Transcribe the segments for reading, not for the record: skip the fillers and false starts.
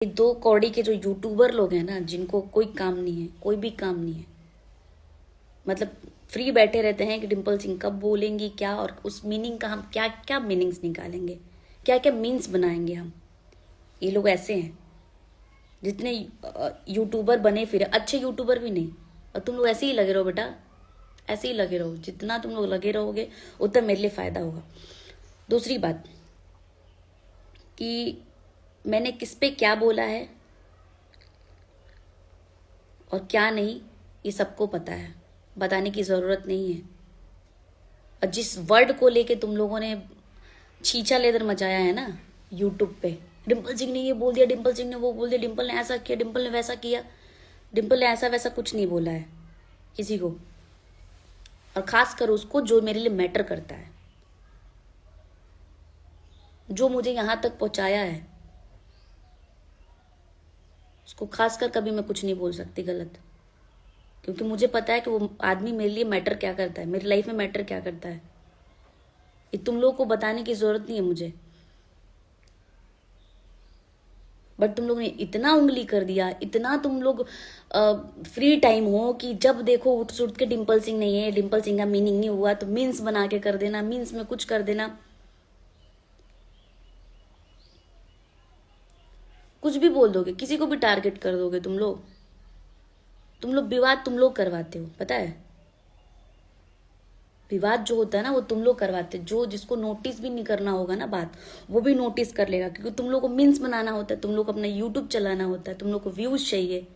ये दो कौड़ी के जो यूट्यूबर लोग हैं ना, जिनको कोई काम नहीं है, कोई भी काम नहीं है, मतलब फ्री बैठे रहते हैं कि डिम्पल सिंह कब बोलेंगी क्या, और उस मीनिंग का हम क्या क्या मीनिंग्स निकालेंगे, क्या क्या मीन्स बनाएंगे हम। ये लोग ऐसे हैं जितने यूट्यूबर बने फिर अच्छे यूट्यूबर भी नहीं। और तुम लोग ऐसे ही लगे रहो बेटा, ऐसे ही लगे रहो। जितना तुम लोग लगे रहोगे उतना मेरे लिए फायदा होगा। दूसरी बात कि मैंने किस पे क्या बोला है और क्या नहीं, ये सबको पता है, बताने की ज़रूरत नहीं है। और जिस वर्ड को लेके तुम लोगों ने छीछा लेदर मचाया है ना यूट्यूब पे, डिम्पल सिंह ने ये बोल दिया, डिम्पल सिंह ने वो बोल दिया, डिम्पल ने ऐसा किया, डिम्पल ने वैसा किया। डिम्पल ने ऐसा वैसा कुछ नहीं बोला है किसी को, और खास कर उसको जो मेरे लिए मैटर करता है, जो मुझे यहां तक पहुंचाया है, उसको खासकर कभी मैं कुछ नहीं बोल सकती गलत। क्योंकि मुझे पता है कि वो आदमी मेरे लिए मैटर क्या करता है, मेरी लाइफ में मैटर क्या करता है। ये तुम लोग को बताने की जरूरत नहीं है मुझे। बट तुम लोग ने इतना उंगली कर दिया, इतना तुम लोग फ्री टाइम हो कि जब देखो उठ सुट के डिम्पल सिंह नहीं है, डिम्पल सिंह का मीनिंग नहीं हुआ तो मीन्स बना के कर देना, मीन्स में कुछ कर देना, कुछ भी बोल दोगे, किसी को भी टारगेट कर दोगे तुम लोग। विवाद तुम लोग करवाते हो, पता है। विवाद जो होता है ना वो तुम लोग करवाते, जो जिसको नोटिस भी नहीं करना होगा ना बात, वो भी नोटिस कर लेगा। क्योंकि तुम लोग को मीन्स बनाना होता है, तुम लोग को अपना यूट्यूब चलाना होता है, तुम लोग को व्यूज चाहिए।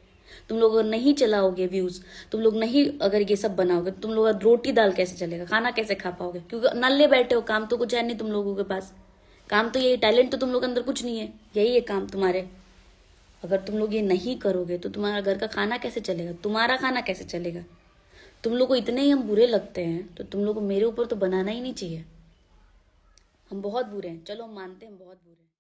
तुम लोग अगर नहीं चलाओगे व्यूज, तुम लोग नहीं अगर ये सब बनाओगे तो तुम लोग का रोटी दाल कैसे चलेगा, खाना कैसे खा पाओगे। क्योंकि नल्ले बैठे हो, काम तो कुछ है नहीं तुम लोगों के पास। काम तो यही, टैलेंट तो तुम लोग के अंदर कुछ नहीं है, यही है काम तुम्हारे। अगर तुम लोग ये नहीं करोगे तो तुम्हारा घर का खाना कैसे चलेगा, तुम्हारा खाना कैसे चलेगा। तुम लोग को इतने ही हम बुरे लगते हैं तो तुम लोग को मेरे ऊपर तो बनाना ही नहीं चाहिए। हम बहुत बुरे हैं, चलो हम मानते हैं हम बहुत बुरे हैं।